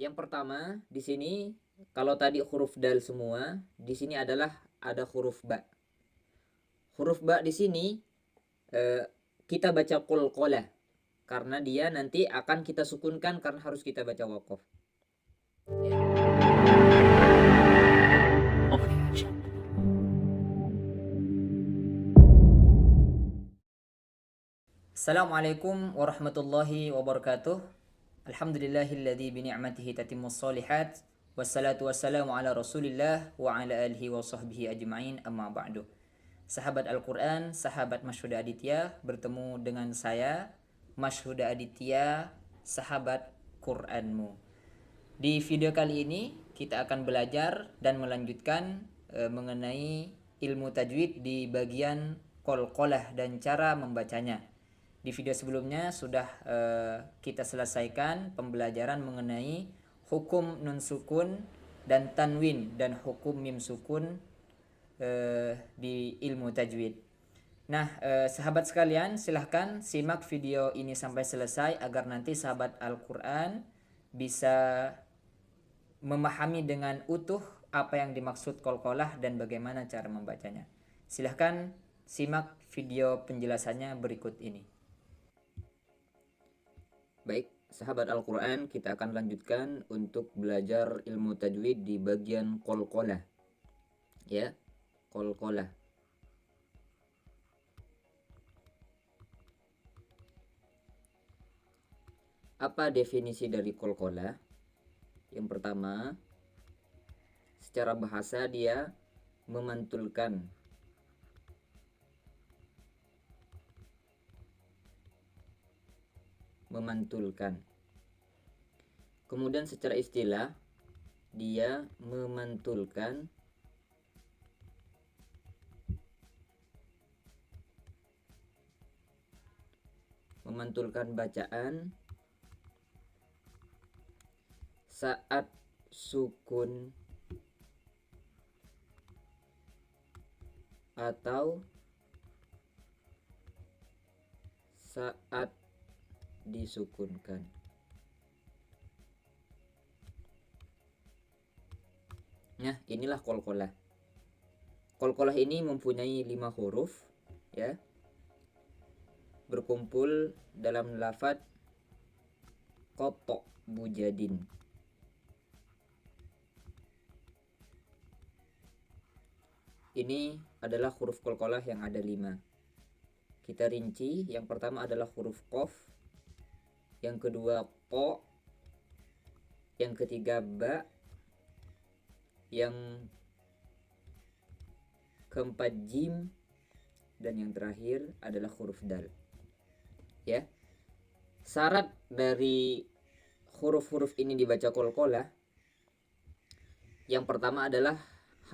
Yang pertama di sini, kalau tadi huruf dal semua, di sini adalah ada huruf ba. Huruf ba di sini eh, kita baca qalqalah karena dia nanti akan kita sukunkan karena harus kita baca waqaf. Ya. Assalamualaikum warahmatullahi wabarakatuh. Alhamdulillahilladzi bi ni'matihi tatimmus shalihat. Wassalatu wassalamu ala Rasulillah wa ala alihi wa sahbihi ajma'in, amma ba'du. Sahabat Al-Qur'an, sahabat Masyhuda Aditya, bertemu dengan saya Masyhuda Aditya, sahabat Qur'anmu. Di video kali ini kita akan belajar dan melanjutkan mengenai ilmu tajwid di bagian qalqalah dan cara membacanya. Di video sebelumnya sudah kita selesaikan pembelajaran mengenai hukum nun sukun dan tanwin dan hukum mim sukun di ilmu tajwid. Nah, sahabat sekalian, silahkan simak video ini sampai selesai agar nanti sahabat Al-Quran bisa memahami dengan utuh apa yang dimaksud qalqalah dan bagaimana cara membacanya. Silahkan simak video penjelasannya berikut ini. Baik, sahabat Al-Quran, kita akan lanjutkan untuk belajar ilmu tajwid di bagian qalqalah. Ya, qalqalah. Apa definisi dari qalqalah? Yang pertama, secara bahasa dia memantulkan. Kemudian secara istilah dia memantulkan bacaan saat sukun atau saat disukunkan. Nah, inilah qalqalah. Qalqalah ini mempunyai 5 huruf, ya, berkumpul dalam lafaz qata bujadin. Ini adalah huruf qalqalah yang ada 5. Kita rinci, yang pertama adalah huruf qaf, yang kedua to, yang ketiga ba, yang keempat jim, dan yang terakhir adalah huruf dal. Ya. Syarat dari huruf-huruf ini dibaca qalqalah, yang pertama adalah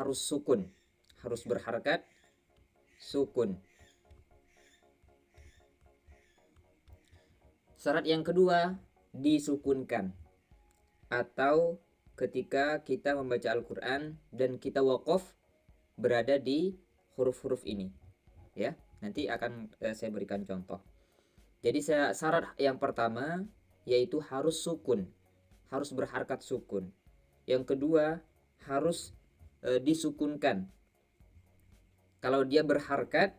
harus sukun, harus berharakat sukun. Syarat yang kedua, disukunkan. Atau ketika kita membaca Al-Quran dan kita waqaf berada di huruf-huruf ini, ya, nanti akan saya berikan contoh. Jadi syarat yang pertama yaitu harus sukun, harus berharakat sukun. Yang kedua harus disukunkan. Kalau dia berharakat,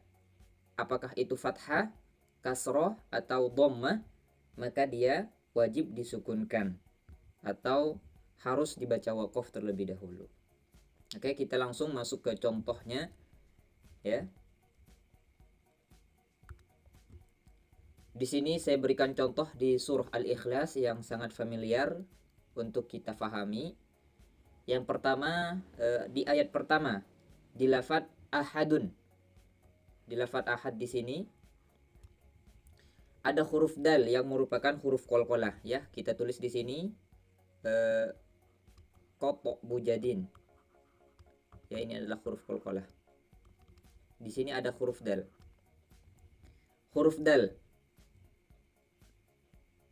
apakah itu fathah, kasroh, atau dhammah, maka dia wajib disukunkan atau harus dibaca waqaf terlebih dahulu. Oke, kita langsung masuk ke contohnya, ya. Di sini saya berikan contoh di surah Al-Ikhlas yang sangat familiar untuk kita fahami. Yang pertama, di ayat pertama, di lafaz ahadun. Di lafaz ahad di sini ada huruf dal yang merupakan huruf qalqalah, ya. Kita tulis di sini qata bujadin. Ya, ini adalah huruf qalqalah. Di sini ada huruf dal. Huruf dal.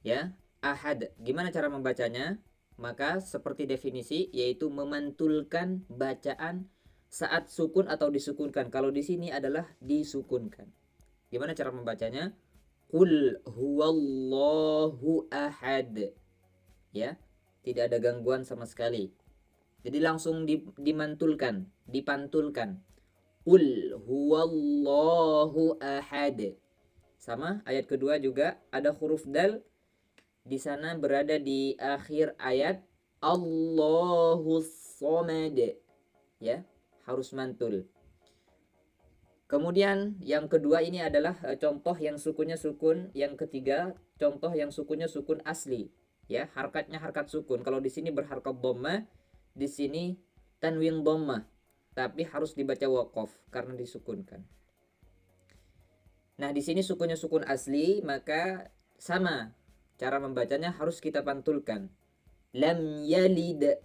Ya, ahad. Gimana cara membacanya? Maka seperti definisi, yaitu memantulkan bacaan saat sukun atau disukunkan. Kalau di sini adalah disukunkan. Gimana cara membacanya? Qul huwallahu ahad. Ya. tidak ada gangguan sama sekali. Jadi langsung dipantulkan. Qul huwallahu ahad. Sama ayat kedua juga ada huruf dal di sana berada di akhir ayat Allahus somad. Ya, harus mantul. Kemudian yang kedua ini adalah contoh yang sukunnya sukun. Yang ketiga contoh yang sukunnya sukun asli. Ya, harkatnya harkat sukun. Kalau di sini berharkat dhammah, di sini tanwin dhammah, tapi harus dibaca waqaf karena disukunkan. Nah, di sini sukunnya sukun asli, maka sama cara membacanya harus kita pantulkan. Lam yalid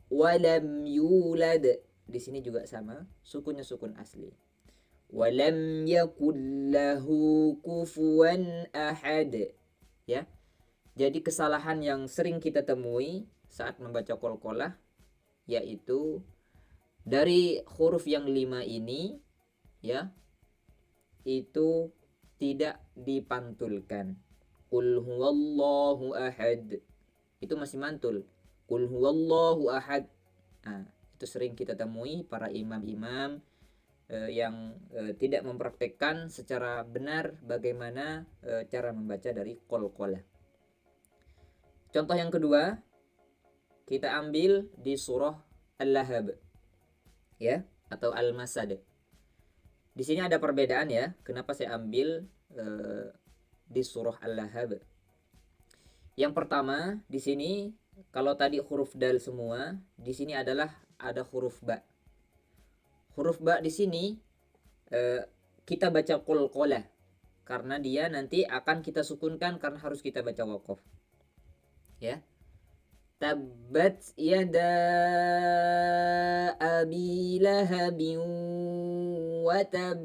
wa lam yulad. Di sini juga sama, sukunnya sukun asli. Walam yakul lahu kufuwan ahad. Ya. Jadi kesalahan yang sering kita temui saat membaca qalqalah yaitu dari huruf yang 5 ini, ya, itu tidak dipantulkan. Qul huwallahu ahad. Itu masih mantul. Qul huwallahu ahad. Nah, itu sering kita temui para imam-imam yang tidak mempraktekkan secara benar bagaimana cara membaca dari qalqalah. Contoh yang kedua, kita ambil di surah Al-Lahab, ya, atau Al-Masad. Di sini ada perbedaan ya. Kenapa saya ambil di surah Al-Lahab? Yang pertama, di sini kalau tadi huruf dal semua, di sini adalah ada huruf ba. Huruf ba di sini kita baca qalqalah karena dia nanti akan kita sukunkan karena harus kita baca waqaf. Ya. Tabbat yada abi lahabin wa tab.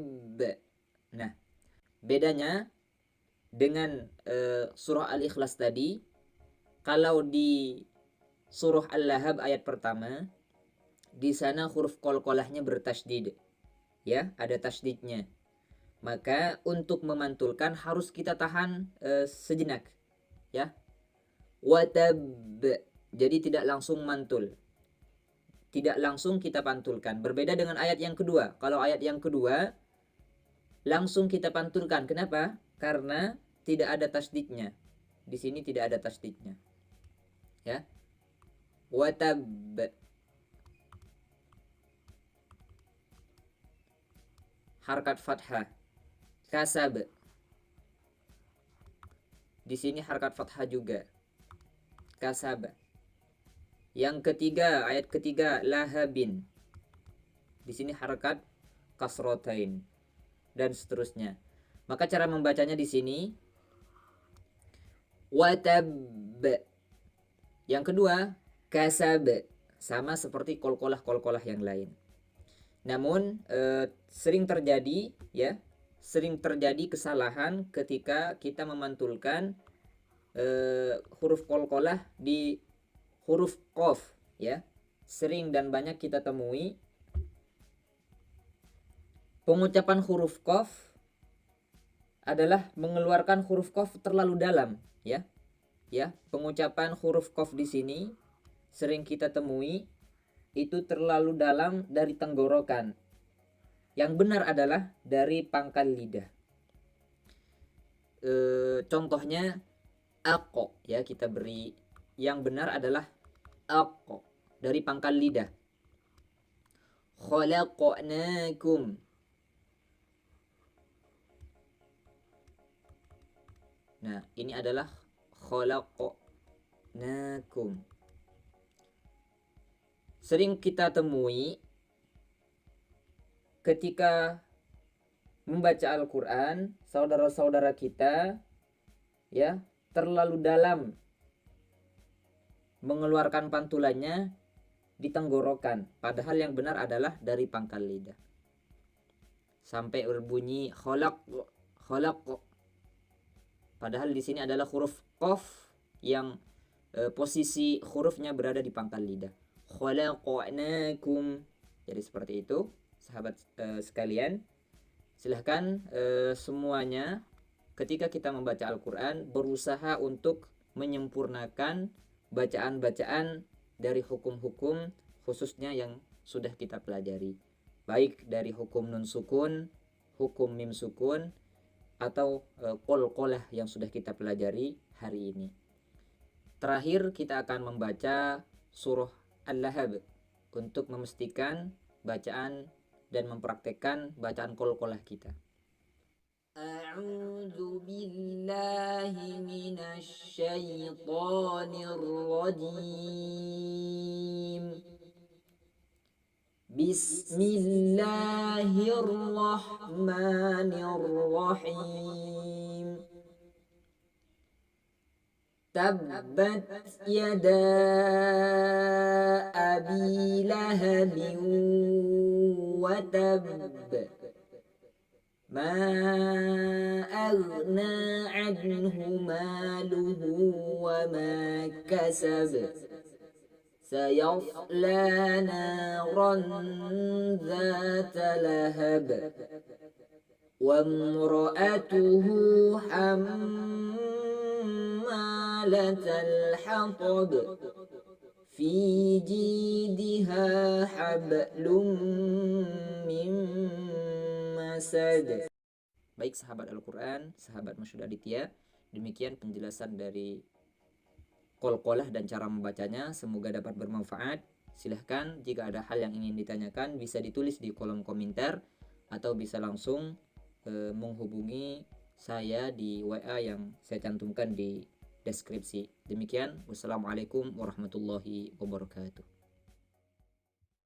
Nah, bedanya dengan surah Al-Ikhlas tadi, kalau di surah Al-Lahab ayat pertama, di sana huruf qalqalahnya bertasydid. Ya, ada tasydidnya. Maka untuk memantulkan harus kita tahan sejenak. Ya. Watab. Jadi tidak langsung mantul. Tidak langsung kita pantulkan. Berbeda dengan ayat yang kedua. Kalau ayat yang kedua langsung kita pantulkan. Kenapa? Karena tidak ada tasydidnya. Di sini tidak ada tasydidnya. Ya. Watab. Harkat fathah. Kasab. Di sini harkat fathah juga. Kasab. Yang ketiga, ayat ketiga, lahabin. Di sini harkat kasrotain dan seterusnya. Maka cara membacanya di sini watab. Yang kedua, kasab. Sama seperti qalqalah yang lain. Namun sering terjadi kesalahan ketika kita memantulkan huruf qalqalah di huruf qaf, ya. Sering dan banyak kita temui pengucapan huruf qaf adalah mengeluarkan huruf qaf terlalu dalam, ya. Ya, pengucapan huruf qaf di sini sering kita temui itu terlalu dalam dari tenggorokan. Yang benar adalah dari pangkal lidah. Contohnya aqo, ya, kita beri yang benar adalah aqo dari pangkal lidah. Khalaqnakum. Nah, ini adalah khalaqnakum. Sering kita temui ketika membaca Al-Quran, saudara-saudara kita, ya, terlalu dalam mengeluarkan pantulannya di tenggorokan, padahal yang benar adalah dari pangkal lidah. Sampai berbunyi khalaq. Padahal di sini adalah huruf qaf yang posisi hurufnya berada di pangkal lidah. Khalaqnakum. Jadi seperti itu, sahabat sekalian. Silahkan semuanya ketika kita membaca Al-Quran berusaha untuk menyempurnakan bacaan-bacaan dari hukum-hukum khususnya yang sudah kita pelajari, baik dari hukum nun sukun, hukum mim sukun, atau qalqalah yang sudah kita pelajari hari ini. Terakhir kita akan membaca surah Al-Lahab untuk memastikan bacaan dan mempraktekkan bacaan qalqalah kita. A'udzu billahi minasy syaithanir rajim. Bismillahirrahmanirrahim. Tabbat yada abi lahabin wa tab. Ma aghna anhu maluhu wa ma kasab. Sayasla naran dhata lahab. Wa imra'atuhu hammalatal hatab. Fi jidha hablum min masad. Baik sahabat Al-Quran, sahabat Masya Aditya, demikian penjelasan dari qalqalah dan cara membacanya. Semoga dapat bermanfaat. Silahkan jika ada hal yang ingin ditanyakan bisa ditulis di kolom komentar atau bisa langsung menghubungi saya di WA yang saya cantumkan di deskripsi. Demikian, wassalamualaikum warahmatullahi wabarakatuh.